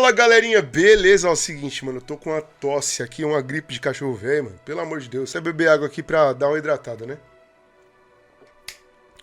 Fala, galerinha, beleza? Ó, é o seguinte, mano, eu tô com uma tosse aqui, uma gripe de cachorro velho, mano. Pelo amor de Deus, você vai beber água aqui pra dar uma hidratada, né?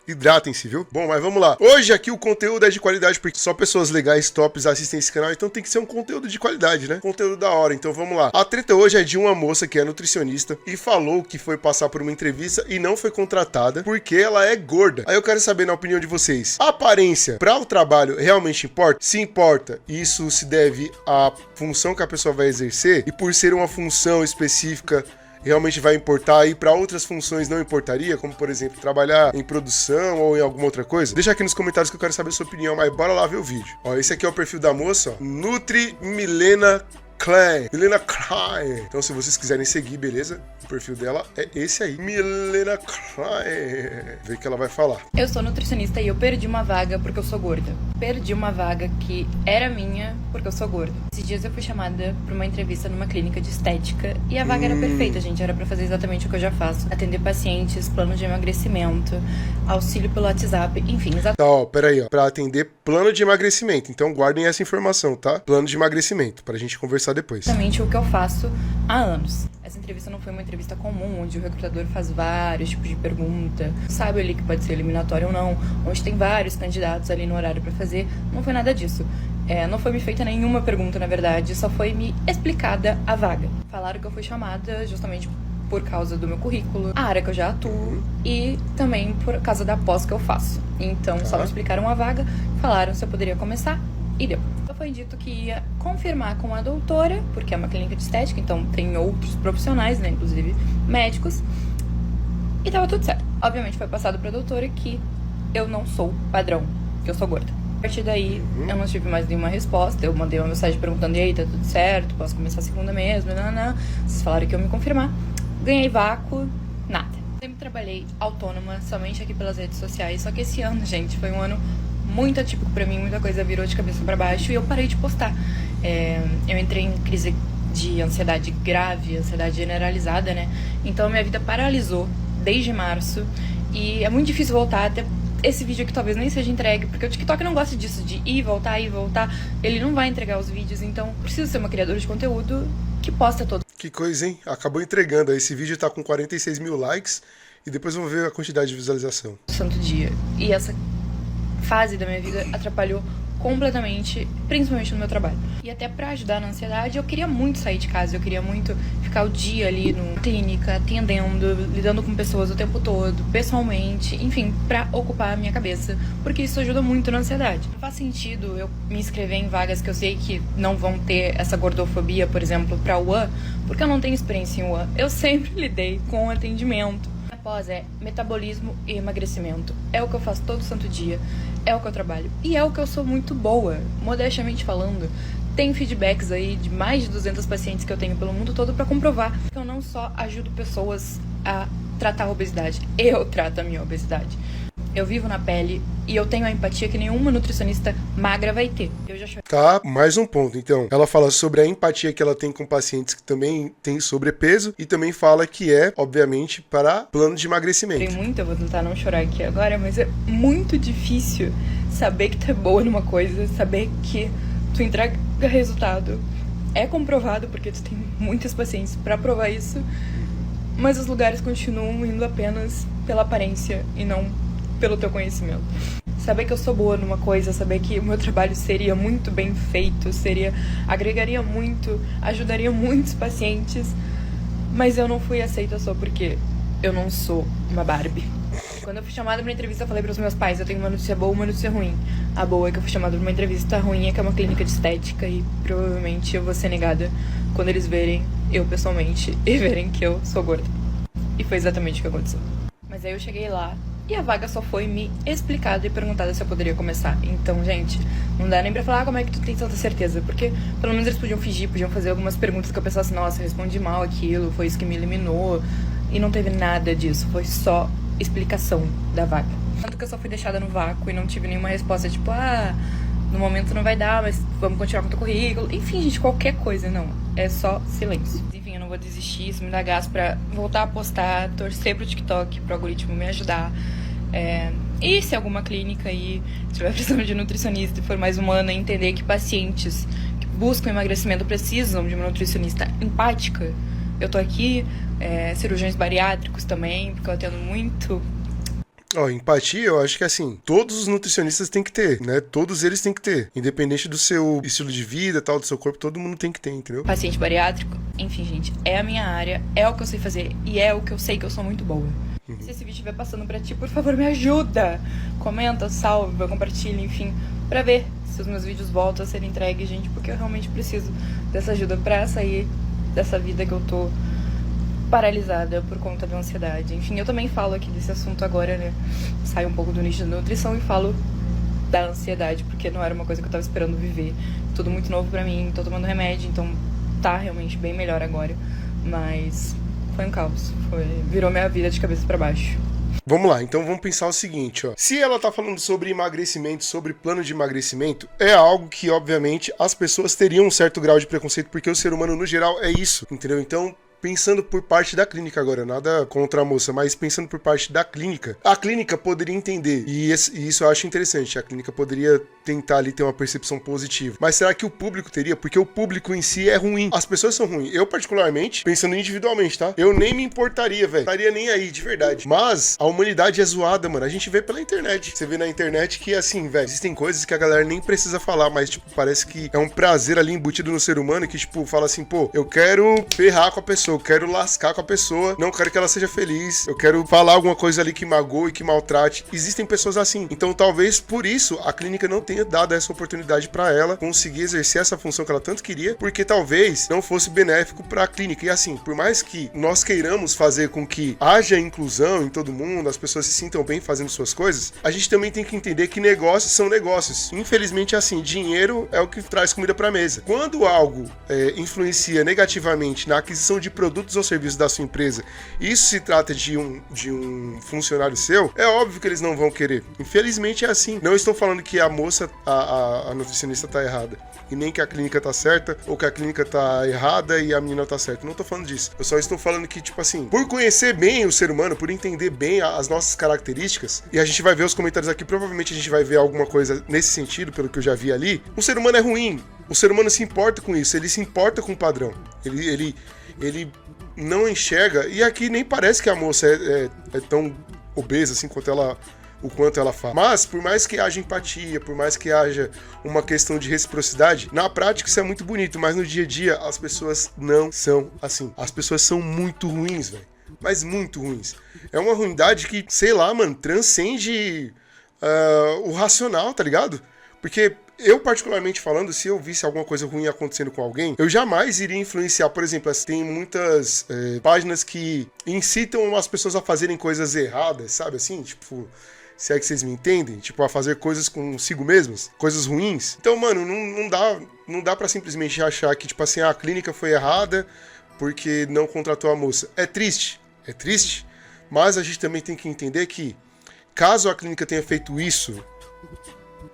Hidratem-se, viu? Bom, mas vamos lá. Hoje aqui o conteúdo é de qualidade, porque só pessoas legais, tops, assistem esse canal, então tem que ser um conteúdo de qualidade, né? Conteúdo da hora, então vamos lá. A treta hoje é de uma moça que é nutricionista e falou que foi passar por uma entrevista e não foi contratada porque ela é gorda. Aí eu quero saber na opinião de vocês, a aparência para o trabalho realmente importa? Se importa, isso se deve à função que a pessoa vai exercer e por ser uma função específica realmente vai importar e para outras funções não importaria, como por exemplo trabalhar em produção ou em alguma outra coisa? Deixa aqui nos comentários que eu quero saber a sua opinião, mas bora lá ver o vídeo. Ó, esse aqui é o perfil da moça, ó, Nutri Milena Klein. Milena Klein. Então se vocês quiserem seguir, beleza? O perfil dela é esse aí, Milena Klein. Vê o que ela vai falar. Eu sou nutricionista e eu perdi uma vaga porque eu sou gorda. Perdi uma vaga que era minha porque eu sou gorda. Esses dias eu fui chamada pra uma entrevista numa clínica de estética e a vaga era perfeita, gente. Era pra fazer exatamente o que eu já faço. Atender pacientes, plano de emagrecimento, auxílio pelo WhatsApp, enfim. Tá, ó, peraí, ó. Pra atender plano de emagrecimento. Então guardem essa informação, tá? Plano de emagrecimento, pra gente conversar depois. Exatamente o que eu faço há anos. Essa entrevista não foi uma entrevista comum, onde o recrutador faz vários tipos de pergunta, sabe ali que pode ser eliminatório ou não, onde tem vários candidatos ali no horário pra fazer. Não foi nada disso. Não foi me feita nenhuma pergunta, na verdade, só foi me explicada a vaga. Falaram que eu fui chamada justamente por causa do meu currículo, a área que eu já atuo e também por causa da pós que eu faço. Então, só me explicaram a vaga, falaram se eu poderia começar e deu. Então foi dito que ia confirmar com a doutora, porque é uma clínica de estética, então tem outros profissionais, né, inclusive médicos, e tava tudo certo. Obviamente foi passado pra doutora que eu não sou padrão, que eu sou gorda. A partir daí, eu não tive mais nenhuma resposta. Eu mandei uma mensagem perguntando, e aí, tá tudo certo? Posso começar a segunda mesmo? Não. Vocês falaram que iam me confirmar. Ganhei vácuo, nada. Sempre trabalhei autônoma, somente aqui pelas redes sociais. Só que esse ano, gente, foi um ano muito atípico pra mim. Muita coisa virou de cabeça pra baixo e eu parei de postar. Eu entrei em crise de ansiedade grave, ansiedade generalizada, né? Então, minha vida paralisou desde março. E é muito difícil voltar, até esse vídeo aqui talvez nem seja entregue, porque o TikTok não gosta disso, de ir e voltar. Ele não vai entregar os vídeos, então preciso ser uma criadora de conteúdo que posta todo. Que coisa, hein? Acabou entregando. Esse vídeo tá com 46 mil likes e depois vamos ver a quantidade de visualização. Santo dia. E essa fase da minha vida atrapalhou completamente, principalmente no meu trabalho. E até pra ajudar na ansiedade, eu queria muito sair de casa, eu queria muito ficar o dia ali na clínica, atendendo, lidando com pessoas o tempo todo, pessoalmente, enfim, pra ocupar a minha cabeça, porque isso ajuda muito na ansiedade. Não faz sentido eu me inscrever em vagas que eu sei que não vão ter essa gordofobia, por exemplo, pra UAN, porque eu não tenho experiência em UAN. Eu sempre lidei com atendimento. Após metabolismo e emagrecimento. É o que eu faço todo santo dia, é o que eu trabalho. E é o que eu sou muito boa, modestamente falando. Tem feedbacks aí de mais de 200 pacientes que eu tenho pelo mundo todo pra comprovar que eu não só ajudo pessoas a tratar a obesidade, eu trato a minha obesidade. Eu vivo na pele e eu tenho a empatia que nenhuma nutricionista magra vai ter. Eu já chorei. Tá, mais um ponto. Então, ela fala sobre a empatia que ela tem com pacientes que também têm sobrepeso e também fala que é, obviamente, para plano de emagrecimento. Chorei muito, eu vou tentar não chorar aqui agora, mas é muito difícil saber que tu é boa numa coisa, saber que tu entrega resultado. É comprovado, porque tu tem muitos pacientes pra provar isso, mas os lugares continuam indo apenas pela aparência e não pelo teu conhecimento. Saber que eu sou boa numa coisa, saber que o meu trabalho seria muito bem feito, agregaria muito, ajudaria muitos pacientes, mas eu não fui aceita só porque eu não sou uma Barbie. Quando eu fui chamada pra entrevista, eu falei pros meus pais, eu tenho uma notícia boa e uma notícia ruim. A boa é que eu fui chamada pra uma entrevista, a ruim é que é uma clínica de estética e provavelmente eu vou ser negada quando eles verem eu pessoalmente e verem que eu sou gorda. E foi exatamente o que aconteceu. Mas aí eu cheguei lá e a vaga só foi me explicada e perguntada se eu poderia começar. Então, gente, não dá nem pra falar como é que tu tem tanta certeza. Porque pelo menos eles podiam fingir, podiam fazer algumas perguntas que eu pensasse, nossa, eu respondi mal aquilo, foi isso que me eliminou. E não teve nada disso, foi só explicação da vaga. Tanto que eu só fui deixada no vácuo e não tive nenhuma resposta, tipo, no momento não vai dar, mas vamos continuar com o teu currículo. Enfim, gente, qualquer coisa, não. É só silêncio. Enfim, eu não vou desistir, isso me dá gás pra voltar a postar, torcer pro TikTok, pro algoritmo me ajudar. E se alguma clínica aí tiver precisando de nutricionista e for mais humana, entender que pacientes que buscam emagrecimento precisam de uma nutricionista empática. Eu tô aqui, cirurgiões bariátricos também, porque eu atendo muito. Empatia, eu acho que assim, todos os nutricionistas têm que ter, né? Todos eles têm que ter. Independente do seu estilo de vida, tal, do seu corpo, todo mundo tem que ter, entendeu? Paciente bariátrico, enfim, gente, é a minha área, é o que eu sei fazer e é o que eu sei que eu sou muito boa. Se esse vídeo estiver passando pra ti, por favor, me ajuda. Comenta, salva, compartilha, enfim, pra ver se os meus vídeos voltam a ser entregues, gente, porque eu realmente preciso dessa ajuda pra sair dessa vida que eu tô paralisada por conta da ansiedade. Enfim, eu também falo aqui desse assunto agora, né? Saio um pouco do nicho da nutrição e falo da ansiedade, porque não era uma coisa que eu tava esperando viver. Tudo muito novo pra mim, tô tomando remédio, então tá realmente bem melhor agora. Mas foi um caos, virou minha vida de cabeça pra baixo. Vamos lá, então vamos pensar o seguinte, ó. Se ela tá falando sobre emagrecimento, sobre plano de emagrecimento, é algo que, obviamente, as pessoas teriam um certo grau de preconceito, porque o ser humano, no geral, é isso, entendeu? Então, pensando por parte da clínica agora, nada contra a moça, mas pensando por parte da clínica, a clínica poderia entender, e isso eu acho interessante, a clínica poderia tentar ali ter uma percepção positiva. Mas será que o público teria? Porque o público em si é ruim. As pessoas são ruins. Eu, particularmente, pensando individualmente, tá? Eu nem me importaria, velho. Estaria nem aí, de verdade. Mas a humanidade é zoada, mano. A gente vê pela internet. Você vê na internet que, assim, velho, existem coisas que a galera nem precisa falar, mas, tipo, parece que é um prazer ali embutido no ser humano que, tipo, fala assim, pô, eu quero ferrar com a pessoa, eu quero lascar com a pessoa, não quero que ela seja feliz, eu quero falar alguma coisa ali que magoe, que maltrate. Existem pessoas assim. Então, talvez por isso a clínica não tenha dado essa oportunidade pra ela conseguir exercer essa função que ela tanto queria, porque talvez não fosse benéfico pra clínica. E assim, por mais que nós queiramos fazer com que haja inclusão em todo mundo, as pessoas se sintam bem fazendo suas coisas, a gente também tem que entender que negócios são negócios. Infelizmente, assim, dinheiro é o que traz comida pra mesa. Quando algo influencia negativamente na aquisição de produtos ou serviços da sua empresa, e isso se trata de um funcionário seu, é óbvio que eles não vão querer. Infelizmente é assim. Não estou falando que a moça, a nutricionista tá errada, e nem que a clínica tá certa, ou que a clínica tá errada e a menina tá certa. Não tô falando disso. Eu só estou falando que, tipo assim, por conhecer bem o ser humano, por entender bem as nossas características, e a gente vai ver os comentários aqui, provavelmente a gente vai ver alguma coisa nesse sentido, pelo que eu já vi ali, o ser humano é ruim. O ser humano se importa com isso, ele se importa com o padrão. Ele não enxerga, e aqui nem parece que a moça é tão obesa assim o quanto ela fala. Mas, por mais que haja empatia, por mais que haja uma questão de reciprocidade, na prática isso é muito bonito, mas no dia a dia as pessoas não são assim. As pessoas são muito ruins, velho. Mas muito ruins. É uma ruindade que, sei lá, mano, transcende o racional, tá ligado? Porque eu, particularmente falando, se eu visse alguma coisa ruim acontecendo com alguém, eu jamais iria influenciar. Por exemplo, tem muitas páginas que incitam as pessoas a fazerem coisas erradas, sabe assim? Tipo, se é que vocês me entendem, tipo, a fazer coisas consigo mesmas, coisas ruins. Então, mano, não dá pra simplesmente achar que, tipo assim, a clínica foi errada porque não contratou a moça. É triste, mas a gente também tem que entender que, caso a clínica tenha feito isso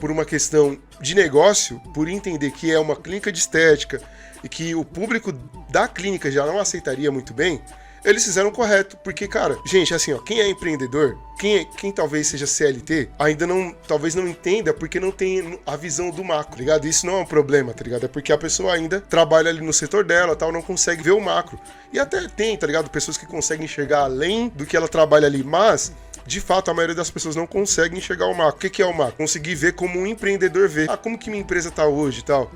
por uma questão de negócio, por entender que é uma clínica de estética e que o público da clínica já não aceitaria muito bem, eles fizeram correto, porque, cara, gente, assim, ó, quem é empreendedor, quem talvez seja CLT, ainda talvez não entenda porque não tem a visão do macro, tá ligado? Isso não é um problema, tá ligado? É porque a pessoa ainda trabalha ali no setor dela, tal, não consegue ver o macro. E até tem, tá ligado? Pessoas que conseguem enxergar além do que ela trabalha ali, mas de fato, a maioria das pessoas não consegue enxergar o macro. O que é o macro? Conseguir ver como um empreendedor vê. Como que minha empresa tá hoje e tal?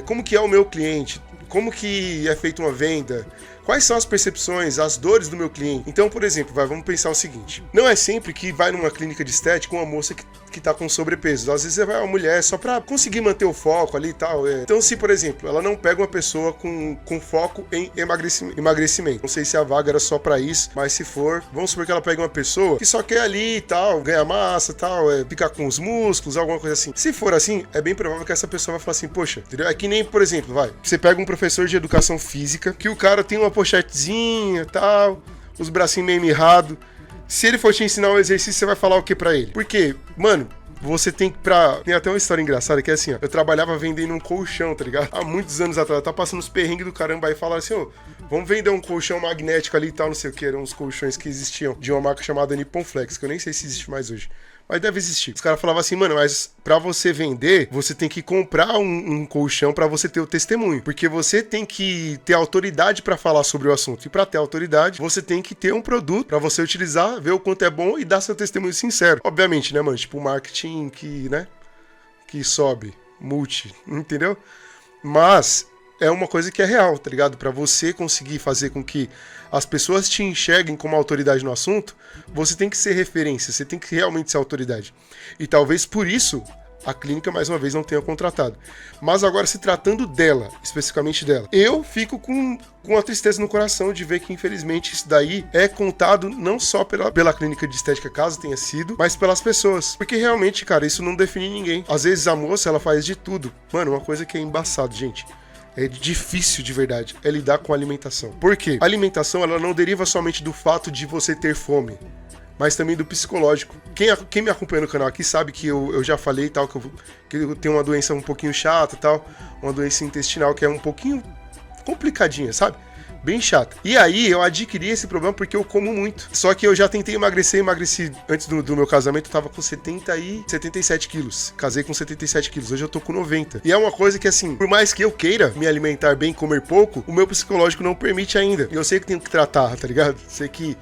Como que é o meu cliente? Como que é feita uma venda? Quais são as percepções, as dores do meu cliente? Então, por exemplo, vamos pensar o seguinte. Não é sempre que vai numa clínica de estética uma moça que tá com sobrepeso. Às vezes vai uma mulher só pra conseguir manter o foco ali e tal. Então, se, por exemplo, ela não pega uma pessoa com foco em emagrecimento. Não sei se a vaga era só pra isso, mas se for, vamos supor que ela pega uma pessoa que só quer ali e tal, ganhar massa e tal, ficar com os músculos, alguma coisa assim. Se for assim, é bem provável que essa pessoa vai falar assim, poxa, entendeu? É que nem, por exemplo, você pega um professor de educação física, que o cara tem uma pochetezinha e tal, os bracinhos meio mirrados. Se ele for te ensinar um exercício, você vai falar o que pra ele? Porque, mano, você tem que Tem até uma história engraçada que é assim, ó. Eu trabalhava vendendo um colchão, tá ligado? Há muitos anos atrás. Tá passando os perrengues do caramba aí e falaram assim, ó, vamos vender um colchão magnético ali e tal, não sei o que. Eram uns colchões que existiam de uma marca chamada Nippon Flex, que eu nem sei se existe mais hoje. mas deve existir. Os caras falavam assim, mano, mas pra você vender, você tem que comprar um colchão pra você ter o testemunho. Porque você tem que ter autoridade pra falar sobre o assunto. E pra ter autoridade, você tem que ter um produto pra você utilizar, ver o quanto é bom e dar seu testemunho sincero. Obviamente, né, mano? Tipo, marketing que, né? Que sobe, entendeu? Mas é uma coisa que é real, tá ligado? Pra você conseguir fazer com que as pessoas te enxerguem como autoridade no assunto, você tem que ser referência, você tem que realmente ser autoridade. E talvez por isso a clínica, mais uma vez, não tenha contratado. Mas agora, se tratando dela, especificamente dela, eu fico com a tristeza no coração de ver que, infelizmente, isso daí é contado não só pela clínica de estética, caso tenha sido, mas pelas pessoas. Porque, realmente, cara, isso não define ninguém. Às vezes, a moça, ela faz de tudo. Mano, uma coisa que é embaçado, gente. É difícil de verdade, é lidar com a alimentação. Por quê? A alimentação, ela não deriva somente do fato de você ter fome, mas também do psicológico. Quem me acompanha no canal aqui sabe que eu já falei tal, que eu tenho uma doença um pouquinho chata tal, uma doença intestinal que é um pouquinho complicadinha, sabe? Bem chata. E aí eu adquiri esse problema porque eu como muito. Só que eu já tentei emagreci antes do meu casamento, eu tava com 77 quilos. Casei com 77 quilos, hoje eu tô com 90. E é uma coisa que assim, por mais que eu queira me alimentar bem, comer pouco, o meu psicológico não permite ainda. E eu sei que tenho que tratar, tá ligado? Sei que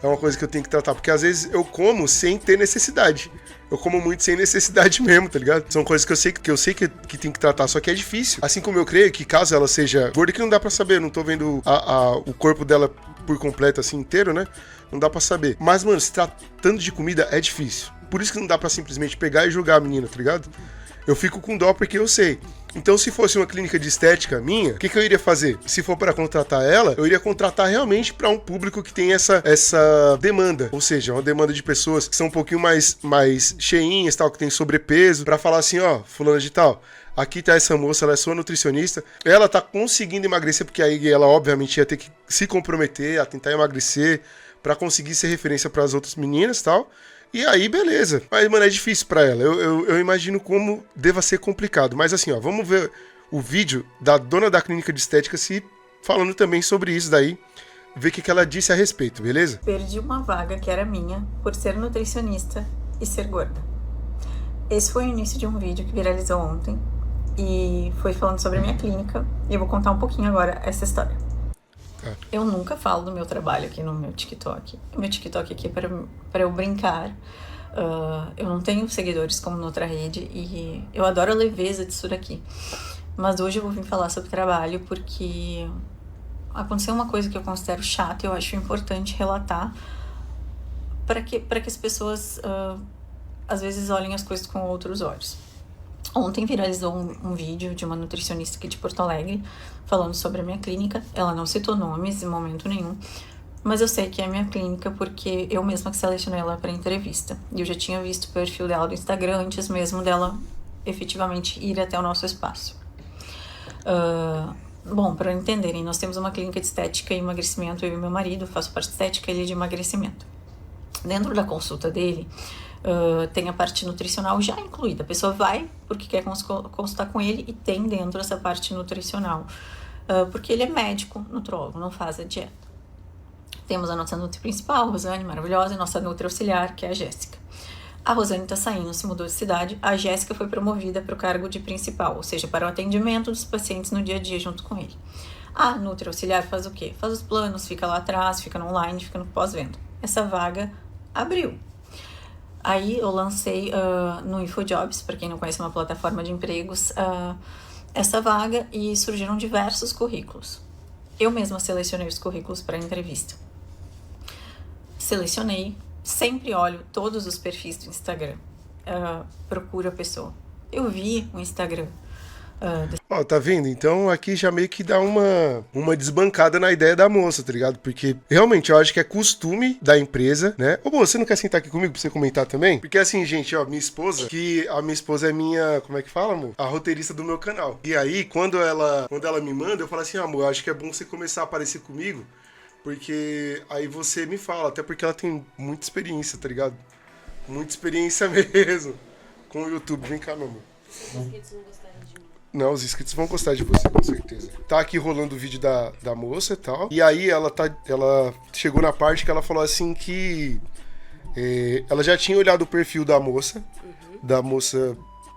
é uma coisa que eu tenho que tratar, porque às vezes eu como sem ter necessidade. Eu como muito sem necessidade mesmo, tá ligado? São coisas que eu sei que tem que tratar, só que é difícil. Assim como eu creio que caso ela seja gorda, que não dá pra saber, eu não tô vendo o corpo dela por completo, assim, inteiro, né? Não dá pra saber. Mas, mano, se tratando de comida, é difícil. Por isso que não dá pra simplesmente pegar e julgar a menina, tá ligado? Eu fico com dó porque eu sei. Então, se fosse uma clínica de estética minha, o que eu iria fazer? Se for para contratar ela, eu iria contratar realmente para um público que tem essa demanda. Ou seja, uma demanda de pessoas que são um pouquinho mais cheinhas, tal, que tem sobrepeso, para falar assim, ó, fulana de tal, aqui tá essa moça, ela é sua nutricionista, ela tá conseguindo emagrecer, porque aí ela obviamente ia ter que se comprometer a tentar emagrecer para conseguir ser referência para as outras meninas e tal. E aí, beleza. Mas, mano, é difícil pra ela. Eu imagino como deva ser complicado. Mas assim, ó, vamos ver o vídeo da dona da clínica de estética falando também sobre isso daí. Ver o que ela disse a respeito, beleza? Perdi uma vaga que era minha por ser nutricionista e ser gorda. Esse foi o início de um vídeo que viralizou ontem. E foi falando sobre a minha clínica. E eu vou contar um pouquinho agora essa história. Eu nunca falo do meu trabalho aqui no meu TikTok. O meu TikTok aqui é para eu brincar. Eu não tenho seguidores como na outra rede e eu adoro a leveza disso daqui. Mas hoje eu vou vir falar sobre trabalho porque aconteceu uma coisa que eu considero chata e eu acho importante relatar para que as pessoas às vezes olhem as coisas com outros olhos. Ontem viralizou um vídeo de uma nutricionista aqui de Porto Alegre falando sobre a minha clínica. Ela não citou nomes em momento nenhum, mas eu sei que é a minha clínica porque eu mesma que selecionei ela para entrevista. E eu já tinha visto o perfil dela do Instagram antes mesmo dela efetivamente ir até o nosso espaço. Bom, para entenderem, nós temos uma clínica de estética e emagrecimento, eu e meu marido, faço parte de estética e ele de emagrecimento. Dentro da consulta dele, tem a parte nutricional já incluída. A pessoa vai porque quer consultar com ele e tem dentro essa parte nutricional. Porque ele é médico, nutrólogo, não faz a dieta. Temos a nossa nutri principal, a Rosane, maravilhosa, e nossa nutri auxiliar, que é a Jéssica. A Rosane está saindo, se mudou de cidade. A Jéssica foi promovida para o cargo de principal, ou seja, para o atendimento dos pacientes no dia a dia junto com ele. A nutri auxiliar faz o quê? Faz os planos, fica lá atrás, fica no online, fica no pós-venda. Essa vaga abriu. Aí eu lancei no InfoJobs, para quem não conhece, uma plataforma de empregos, essa vaga e surgiram diversos currículos. Eu mesma selecionei os currículos para entrevista. Selecionei, sempre olho todos os perfis do Instagram, procuro a pessoa. Eu vi o Instagram. Ó, tá vendo? Então aqui já meio que dá uma desbancada na ideia da moça, tá ligado? Porque realmente eu acho que é costume da empresa, né? Ô, moça, você não quer sentar aqui comigo pra você comentar também? Porque assim, gente, ó, a minha esposa é minha, como é que fala, amor? A roteirista do meu canal. E aí, quando ela me manda, eu falo assim, amor, acho que é bom você começar a aparecer comigo, porque aí você me fala, até porque ela tem muita experiência, tá ligado? Muita experiência mesmo com o YouTube. Vem cá, meu amor. Não, os inscritos vão gostar de você, com certeza. Tá aqui rolando o vídeo da moça e tal. E aí ela chegou na parte que ela falou assim que ela já tinha olhado o perfil da moça,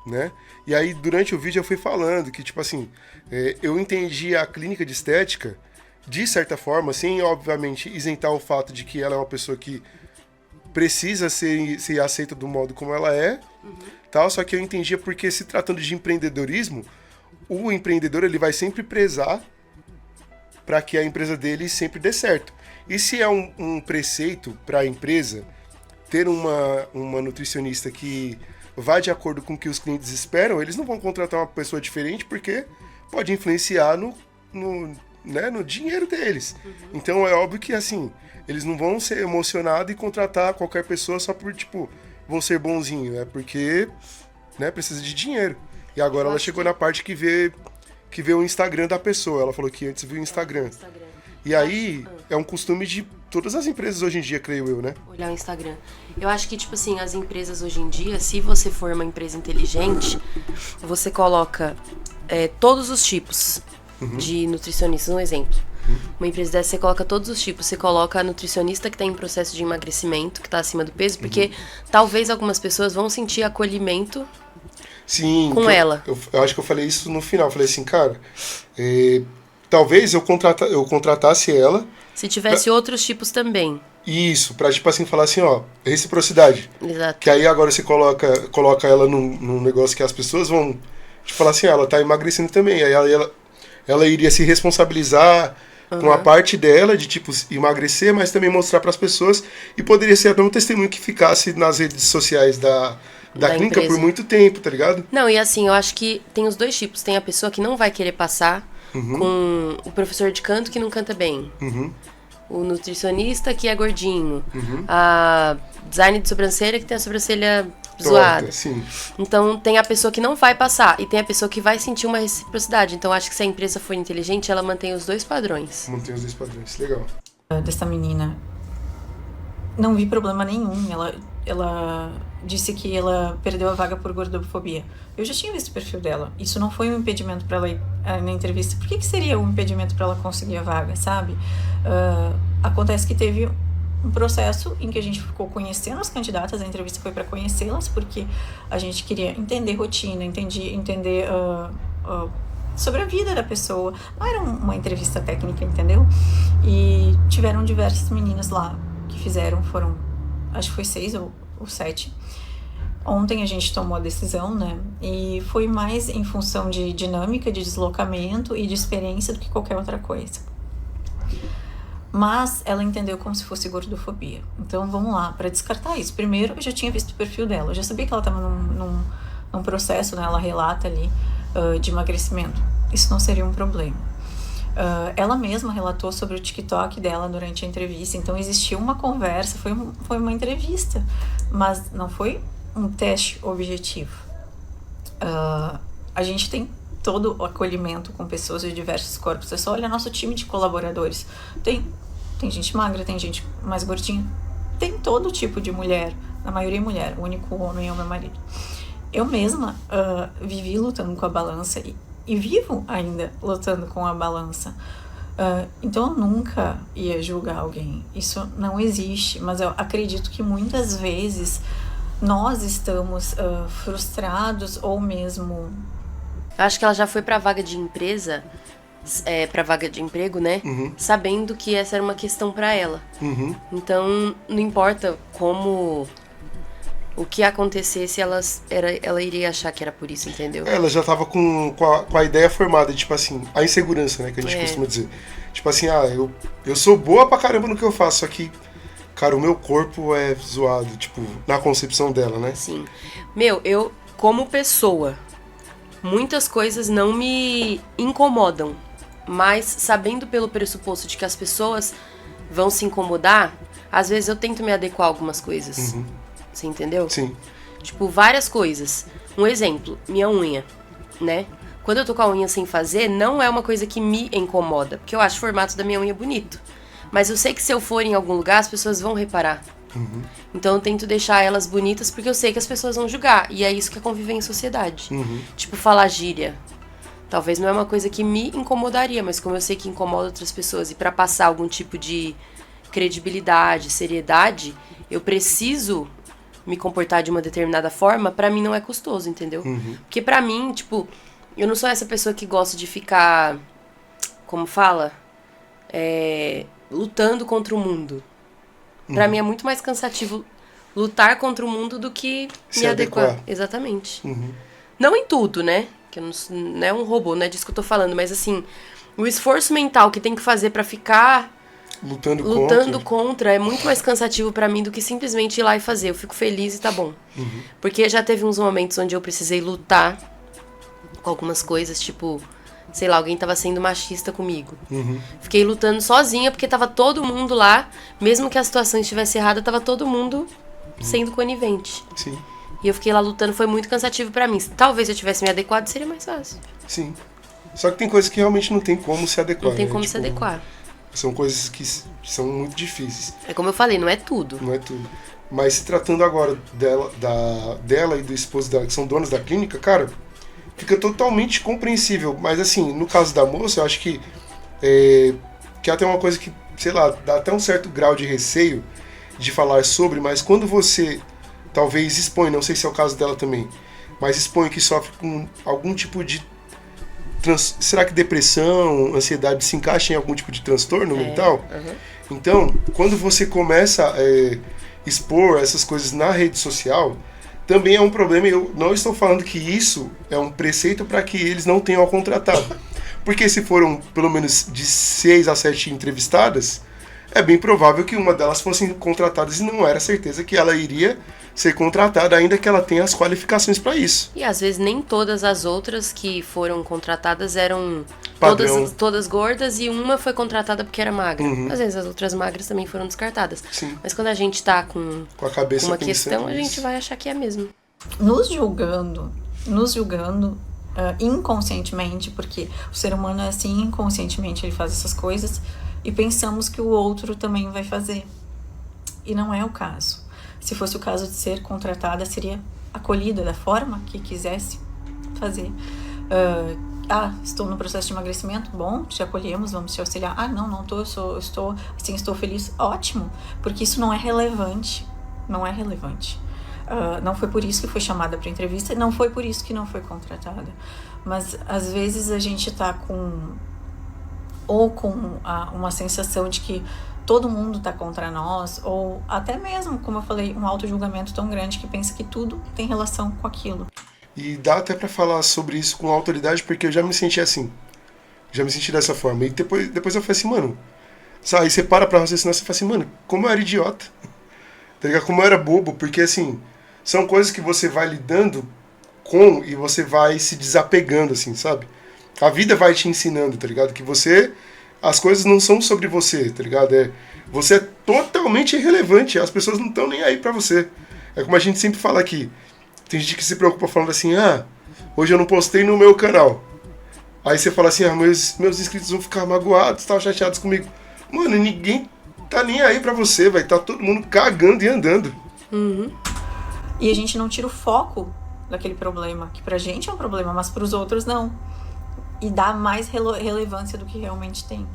né? E aí, durante o vídeo, eu fui falando que, tipo assim, eu entendi a clínica de estética, de certa forma, sem, obviamente, isentar o fato de que ela é uma pessoa que precisa ser aceita do modo como ela é, tal, só que eu entendia porque, se tratando de empreendedorismo, o empreendedor ele vai sempre prezar para que a empresa dele sempre dê certo. E se é um preceito para a empresa ter uma nutricionista que vai de acordo com o que os clientes esperam, eles não vão contratar uma pessoa diferente porque pode influenciar no dinheiro deles. Então é óbvio que assim, eles não vão ser emocionados e contratar qualquer pessoa só por, tipo, vou ser bonzinho. É porque, né, precisa de dinheiro. E agora ela chegou na parte que vê o Instagram da pessoa. Ela falou que antes viu o Instagram. E aí, é um costume de todas as empresas hoje em dia, creio eu, né? Olhar o Instagram. Eu acho que, tipo assim, as empresas hoje em dia, se você for uma empresa inteligente, você coloca todos os tipos de nutricionistas. Um exemplo. Uma empresa dessa, você coloca todos os tipos. Você coloca a nutricionista que está em processo de emagrecimento, que está acima do peso, porque talvez algumas pessoas vão sentir acolhimento. Sim, com ela. Eu acho que eu falei isso no final. Eu falei assim, cara, talvez eu contratasse ela. Se tivesse outros tipos também. Isso, pra, tipo assim, falar assim, ó, reciprocidade. Exato. Que aí agora você coloca ela num negócio que as pessoas vão, tipo, falar assim, ela tá emagrecendo também. Aí ela iria se responsabilizar com a parte dela de, tipo, emagrecer, mas também mostrar pras pessoas. E poderia ser até um testemunho que ficasse nas redes sociais da clínica empresa por muito tempo, tá ligado? Não, e assim, eu acho que tem os dois tipos. Tem a pessoa que não vai querer passar com o professor de canto que não canta bem. O nutricionista que é gordinho. A design de sobrancelha que tem a sobrancelha zoada. Sim. Então tem a pessoa que não vai passar e tem a pessoa que vai sentir uma reciprocidade. Então acho que se a empresa for inteligente, ela mantém os dois padrões. Mantém os dois padrões, legal. Dessa menina, não vi problema nenhum. Ela disse que ela perdeu a vaga por gordofobia. Eu já tinha visto o perfil dela. Isso não foi um impedimento para ela ir na entrevista. Por que seria um impedimento para ela conseguir a vaga, sabe? Acontece que teve um processo em que a gente ficou conhecendo as candidatas. A entrevista foi para conhecê-las, porque a gente queria entender rotina, entender sobre a vida da pessoa. Não era uma entrevista técnica, entendeu? E tiveram diversas meninas lá que foram, acho que foi 6 ou 7. Ontem a gente tomou a decisão, né? E foi mais em função de dinâmica, de deslocamento e de experiência do que qualquer outra coisa. Mas ela entendeu como se fosse gordofobia. Então vamos lá, para descartar isso. Primeiro, eu já tinha visto o perfil dela. Eu já sabia que ela estava num processo, né? Ela relata ali de emagrecimento. Isso não seria um problema. Ela mesma relatou sobre o TikTok dela durante a entrevista. Então existiu uma conversa, foi uma entrevista, mas não foi um teste objetivo. A gente tem todo o acolhimento com pessoas de diversos corpos. É só olhar nosso time de colaboradores. Tem gente magra, tem gente mais gordinha, tem todo tipo de mulher, na maioria mulher, o único homem é o meu marido. Eu mesma vivi lutando com a balança e vivo ainda lutando com a balança. Então eu nunca ia julgar alguém. Isso não existe, mas eu acredito que muitas vezes nós estamos frustrados ou mesmo... Eu acho que ela já foi pra vaga de empresa, pra vaga de emprego, né? Sabendo que essa era uma questão pra ela. Então, não importa o que acontecesse, ela iria achar que era por isso, entendeu? Ela já tava com a ideia formada, tipo assim, a insegurança, né, que a gente costuma dizer. Tipo assim, eu sou boa pra caramba no que eu faço, só que, cara, o meu corpo é zoado, tipo, na concepção dela, né? Sim. Eu, como pessoa, muitas coisas não me incomodam, mas sabendo pelo pressuposto de que as pessoas vão se incomodar, às vezes eu tento me adequar a algumas coisas. Você entendeu? Sim. Tipo, várias coisas. Um exemplo, minha unha, né? Quando eu tô com a unha sem fazer, não é uma coisa que me incomoda, porque eu acho o formato da minha unha bonito. Mas eu sei que se eu for em algum lugar, as pessoas vão reparar. Então eu tento deixar elas bonitas porque eu sei que as pessoas vão julgar. E é isso que é conviver em sociedade. Tipo, falar gíria. Talvez não é uma coisa que me incomodaria, mas como eu sei que incomoda outras pessoas, e pra passar algum tipo de credibilidade, seriedade, eu preciso me comportar de uma determinada forma, pra mim não é custoso, entendeu? Porque pra mim, tipo, eu não sou essa pessoa que gosta de ficar, como fala, lutando contra o mundo. Pra mim é muito mais cansativo lutar contra o mundo do que me adequar. Exatamente. Não em tudo, né? Que não é um robô, não é disso que eu tô falando, mas assim, o esforço mental que tem que fazer pra ficar lutando contra é muito mais cansativo pra mim do que simplesmente ir lá e fazer. Eu fico feliz e tá bom. Porque já teve uns momentos onde eu precisei lutar com algumas coisas, tipo, sei lá, alguém tava sendo machista comigo. Fiquei lutando sozinha porque tava todo mundo lá, mesmo que a situação estivesse errada, tava todo mundo sendo conivente. Sim. E eu fiquei lá lutando, foi muito cansativo pra mim. Talvez se eu tivesse me adequado, seria mais fácil. Sim. Só que tem coisas que realmente não tem como se adequar. Não tem como se adequar. São coisas que são muito difíceis. É como eu falei, não é tudo. Não é tudo. Mas se tratando agora dela e do esposo dela, que são donos da clínica, cara, fica totalmente compreensível. Mas assim, no caso da moça, eu acho que é até uma coisa que, sei lá, dá até um certo grau de receio de falar sobre, mas quando você talvez expõe, não sei se é o caso dela também, mas expõe que sofre com algum tipo de será que depressão, ansiedade se encaixa em algum tipo de transtorno mental? Então, quando você começa a expor essas coisas na rede social, também é um problema, e eu não estou falando que isso é um preceito para que eles não tenham a contratado. Porque se foram pelo menos de 6 a 7 entrevistadas, é bem provável que uma delas fossem contratadas e não era certeza que ela iria ser contratada, ainda que ela tenha as qualificações para isso. E às vezes nem todas as outras que foram contratadas eram todas gordas e uma foi contratada porque era magra. Às vezes as outras magras também foram descartadas. Sim. Mas quando a gente tá com a cabeça uma questão, a gente nisso, vai achar que é mesmo. Nos julgando inconscientemente, porque o ser humano é assim, inconscientemente ele faz essas coisas e pensamos que o outro também vai fazer. E não é o caso. Se fosse o caso de ser contratada, seria acolhida da forma que quisesse fazer. Estou no processo de emagrecimento, bom, te acolhemos, vamos te auxiliar. Não estou feliz, ótimo, porque isso não é relevante. Não é relevante. Não foi por isso que foi chamada para entrevista, não foi por isso que não foi contratada. Mas às vezes a gente tá com uma sensação de que todo mundo tá contra nós, ou até mesmo, como eu falei, um auto-julgamento tão grande que pensa que tudo tem relação com aquilo. E dá até pra falar sobre isso com autoridade, porque eu já me senti assim. Já me senti dessa forma. E depois eu falei assim, mano, sabe, aí você para pra raciocinar e você fala assim, mano, como eu era idiota. Tá ligado? Como eu era bobo, porque assim, são coisas que você vai lidando com e você vai se desapegando, assim, sabe? A vida vai te ensinando, tá ligado? Que as coisas não são sobre você, tá ligado? Você é totalmente irrelevante, as pessoas não estão nem aí pra você. É como a gente sempre fala aqui. Tem gente que se preocupa falando assim, hoje eu não postei no meu canal. Aí você fala assim, meus inscritos vão ficar magoados, chateados comigo. Mano, ninguém tá nem aí pra você, vai tá todo mundo cagando e andando. E a gente não tira o foco daquele problema, que pra gente é um problema, mas pros outros não. E dá mais relevância do que realmente tem.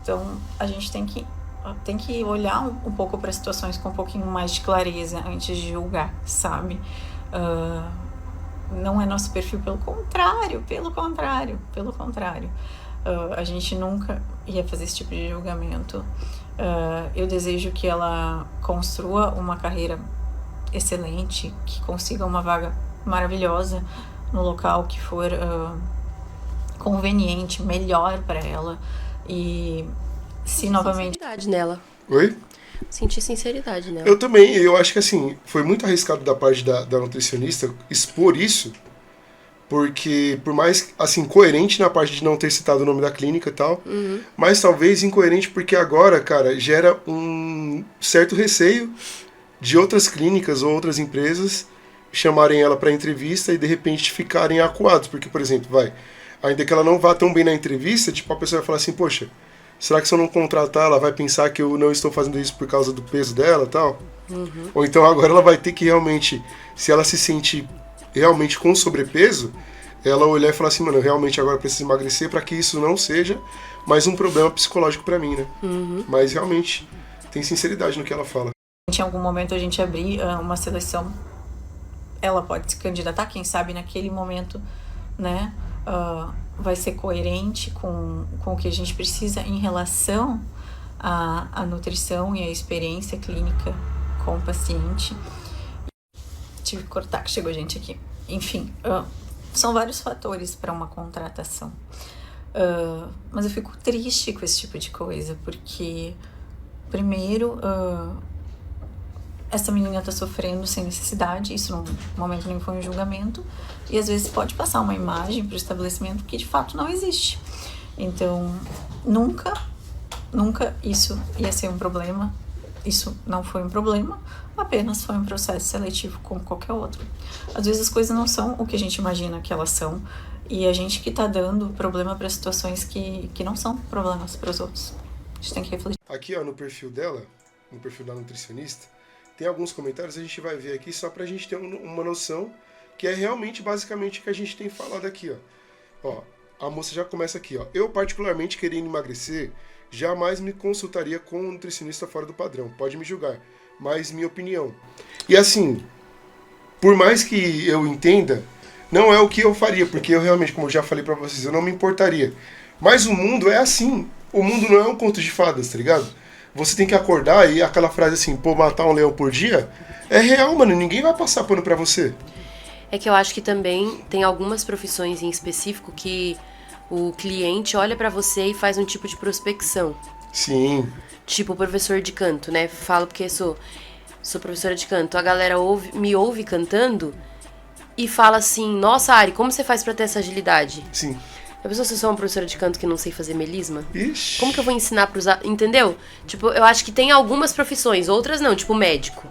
Então, a gente tem que olhar um pouco para as situações com um pouquinho mais de clareza antes de julgar, sabe? Não é nosso perfil, pelo contrário. A gente nunca ia fazer esse tipo de julgamento. Eu desejo que ela construa uma carreira excelente, que consiga uma vaga maravilhosa no local que for conveniente, melhor para ela. E se novamente... Sinceridade nela. Oi? Senti sinceridade nela. Eu também, eu acho que assim, foi muito arriscado da parte da nutricionista expor isso, porque por mais, assim, coerente na parte de não ter citado o nome da clínica e tal, mas talvez incoerente porque agora, cara, gera um certo receio de outras clínicas ou outras empresas chamarem ela para entrevista e de repente ficarem acuados, porque, por exemplo, ainda que ela não vá tão bem na entrevista, tipo, a pessoa vai falar assim, poxa, será que se eu não contratar, ela vai pensar que eu não estou fazendo isso por causa do peso dela e tal? Ou então agora ela vai ter que realmente, se ela se sente realmente com sobrepeso, ela olhar e falar assim, mano, eu realmente agora preciso emagrecer para que isso não seja mais um problema psicológico para mim, né? Mas realmente tem sinceridade no que ela fala. em algum momento a gente abrir uma seleção, ela pode se candidatar, quem sabe naquele momento, né, vai ser coerente com o que a gente precisa em relação à nutrição e à experiência clínica com o paciente. Tive que cortar que chegou gente aqui. Enfim, são vários fatores para uma contratação. Mas eu fico triste com esse tipo de coisa, porque, primeiro, essa menina tá sofrendo sem necessidade, isso no momento nem foi um julgamento, e às vezes pode passar uma imagem pro estabelecimento que de fato não existe. Então, nunca isso ia ser um problema, isso não foi um problema, apenas foi um processo seletivo como qualquer outro. Às vezes as coisas não são o que a gente imagina que elas são, e a gente que tá dando problema para situações que não são problemas para os outros. A gente tem que refletir. Aqui, ó, no perfil dela, no perfil da nutricionista, tem alguns comentários, a gente vai ver aqui só pra gente ter uma noção que é realmente, basicamente, o que a gente tem falado aqui, ó. A moça já começa aqui, ó. Eu, particularmente, querendo emagrecer, jamais me consultaria com um nutricionista fora do padrão. Pode me julgar, mas minha opinião. E assim, por mais que eu entenda, não é o que eu faria, porque eu realmente, como eu já falei pra vocês, eu não me importaria. Mas o mundo é assim. O mundo não é um conto de fadas, tá ligado? Você tem que acordar e aquela frase assim, pô, matar um leão por dia, é real, mano. Ninguém vai passar pano pra você. É que eu acho que também tem algumas profissões em específico que o cliente olha pra você e faz um tipo de prospecção. Sim. Tipo professor de canto, né? Falo porque sou professora de canto. A galera me ouve cantando e fala assim, nossa, Ari, como você faz pra ter essa agilidade? Sim. A pessoa, se eu sou uma professora de canto que não sei fazer melisma, Ixi. como que eu vou ensinar pra usar? Entendeu? Tipo, eu acho que tem algumas profissões, outras não, tipo médico.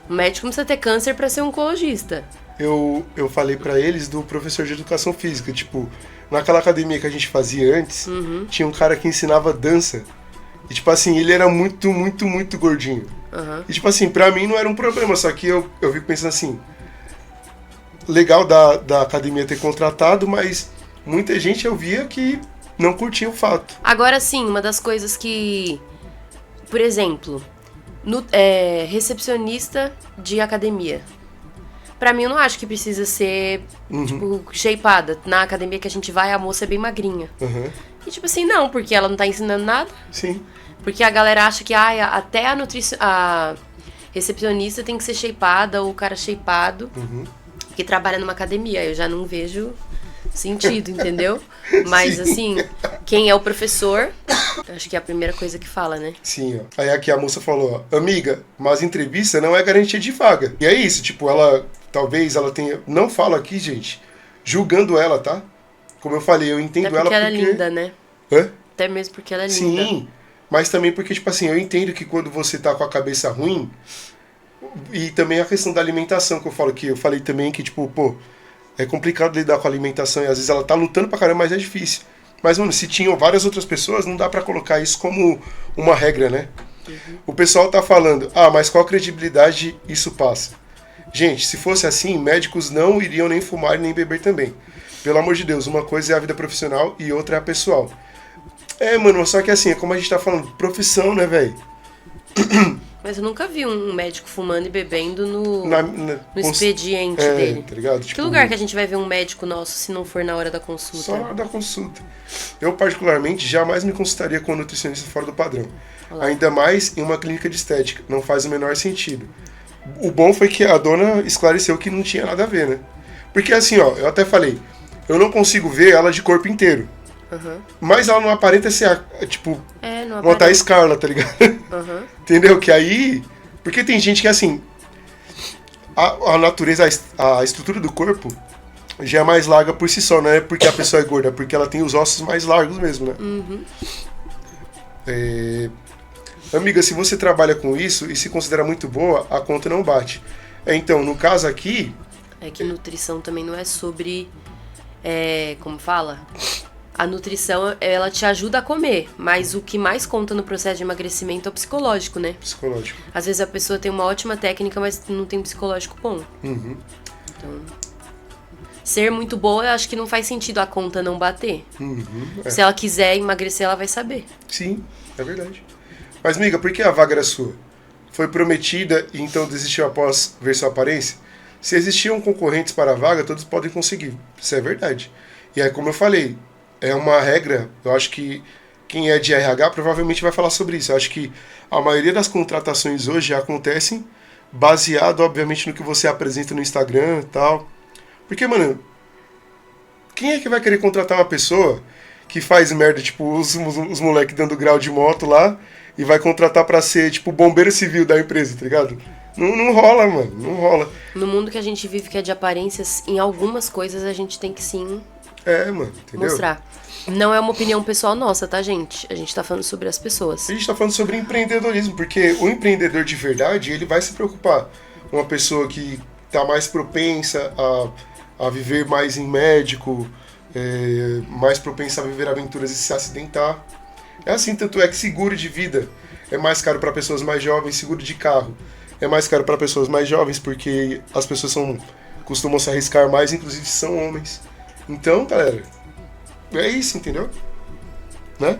O médico não precisa ter câncer pra ser oncologista. Eu falei pra eles do professor de educação física, tipo, naquela academia que a gente fazia antes, tinha um cara que ensinava dança. E tipo assim, ele era muito, muito, muito gordinho. E tipo assim, pra mim não era um problema, só que eu fico pensando assim, legal da academia ter contratado, mas muita gente eu via que não curtia o fato. Agora sim, uma das coisas que, por exemplo, recepcionista de academia. Pra mim, eu não acho que precisa ser, tipo, shapeada. Na academia que a gente vai, a moça é bem magrinha. E tipo assim, não, porque ela não tá ensinando nada. Sim. Porque a galera acha que até a recepcionista tem que ser shapeada, ou o cara shapeado, que trabalha numa academia. Eu já não vejo sentido, entendeu? Mas Sim. assim, quem é o professor, acho que é a primeira coisa que fala, né? Sim, ó. Aí aqui a moça falou, ó, amiga, mas entrevista não é garantia de vaga. E é isso, tipo, talvez ela tenha, não falo aqui, gente, julgando ela, tá? Como eu falei, eu entendo Até porque ela ela é linda, né? Hã? Até mesmo porque ela é linda. Sim, mas também porque, tipo assim, eu entendo que quando você tá com a cabeça ruim, e também a questão da alimentação, que eu falei também que, tipo, pô, é complicado lidar com a alimentação e às vezes ela tá lutando pra caramba, mas é difícil. Mas, mano, se tinham várias outras pessoas, não dá pra colocar isso como uma regra, né? O pessoal tá falando, mas qual credibilidade isso passa? Gente, se fosse assim, médicos não iriam nem fumar nem beber também. Pelo amor de Deus, uma coisa é a vida profissional e outra é a pessoal. Mano, só que assim, é como a gente tá falando, profissão, né, velho? Mas eu nunca vi um médico fumando e bebendo no expediente dele. Tá ligado? Que Tipo, lugar que a gente vai ver um médico nosso se não for na hora da consulta? Só na hora da consulta. Eu, particularmente, jamais me consultaria com um nutricionista fora do padrão. Olá. Ainda mais em uma clínica de estética. Não faz o menor sentido. O bom foi que a dona esclareceu que não tinha nada a ver, né? Porque assim, ó, eu até falei, eu não consigo ver ela de corpo inteiro. Mas ela não aparenta ser, tipo, não uma Thaís Carla, tá ligado? Entendeu? Que aí... Porque tem gente que, assim, a natureza, a estrutura do corpo já é mais larga por si só, não é porque a pessoa é gorda, é porque ela tem os ossos mais largos mesmo, né? Amiga, se você trabalha com isso e se considera muito boa, a conta não bate. Então, no caso aqui... É que nutrição também não é sobre... como fala? A nutrição, ela te ajuda a comer, mas o que mais conta no processo de emagrecimento é o psicológico, né? Psicológico. Às vezes a pessoa tem uma ótima técnica, mas não tem um psicológico bom. Então, ser muito boa, eu acho que não faz sentido a conta não bater. Se ela quiser emagrecer, ela vai saber. Sim, é verdade. Mas, amiga, por que a vaga era sua? foi prometida e então desistiu após ver sua aparência? Se existiam concorrentes para a vaga, todos podem conseguir. Isso é verdade. E aí, como eu falei, é uma regra, eu acho que quem é de RH provavelmente vai falar sobre isso. Eu acho que a maioria das contratações hoje acontecem baseado, obviamente, no que você apresenta no Instagram e tal. Porque, mano, quem é que vai querer contratar uma pessoa que faz merda, tipo, os moleques dando grau de moto lá e vai contratar pra ser, tipo, bombeiro civil da empresa, tá ligado? Não rola, mano, não rola. No mundo que a gente vive, que é de aparências, em algumas coisas a gente tem que sim Mano, entendeu? mostrar. Não é uma opinião pessoal nossa, tá, gente? A gente tá falando sobre as pessoas. A gente tá falando sobre empreendedorismo, porque o empreendedor de verdade, ele vai se preocupar. Uma pessoa que tá mais propensa a viver mais em médico, mais propensa a viver aventuras e se acidentar. É assim, tanto é que seguro de vida é mais caro para pessoas mais jovens, seguro de carro é mais caro para pessoas mais jovens, porque as pessoas costumam se arriscar mais, inclusive são homens. Então, galera, é isso, entendeu? Né?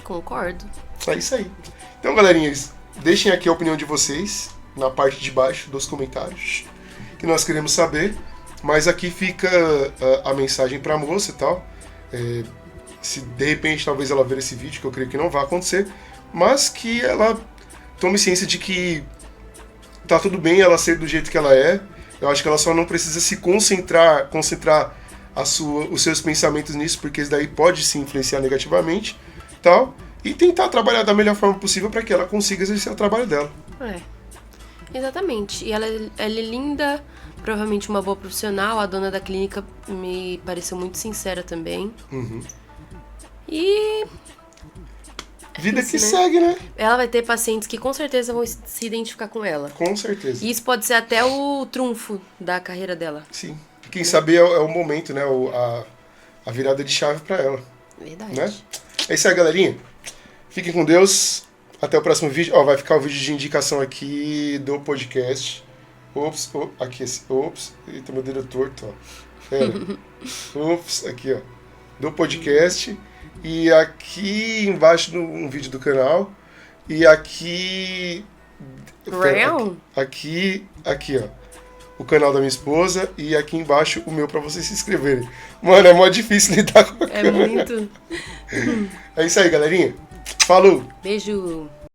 Concordo. É isso aí. Então, galerinhas, deixem aqui a opinião de vocês na parte de baixo dos comentários, que nós queremos saber. Mas aqui fica a mensagem pra moça e tal. Se de repente talvez ela ver esse vídeo, que eu creio que não vai acontecer, mas que ela tome ciência de que tá tudo bem ela ser do jeito que ela é. Eu acho que ela só não precisa se concentrar os seus pensamentos nisso, porque isso daí pode se influenciar negativamente, tal, e tentar trabalhar da melhor forma possível para que ela consiga exercer o trabalho dela. Exatamente. E ela é linda, provavelmente uma boa profissional. A dona da clínica me pareceu muito sincera também. Uhum. E Vida isso, que né? segue, né? Ela vai ter pacientes que com certeza vão se identificar com ela. Com certeza. E isso pode ser até o trunfo da carreira dela. Sim. Quem sabe é o momento, né? A virada de chave para ela. Verdade. Né? É isso aí, galerinha. Fiquem com Deus. Até o próximo vídeo. Ó, vai ficar o vídeo de indicação aqui do podcast. Eita, meu dedo é torto, ó. Pera. Aqui, ó. Do podcast. E aqui embaixo um vídeo do canal. E aqui... Real? Aqui, ó. O canal da minha esposa. E aqui embaixo o meu pra vocês se inscreverem. Mano, é mó difícil lidar com a câmera. muito. É isso aí, galerinha. Falou! Beijo.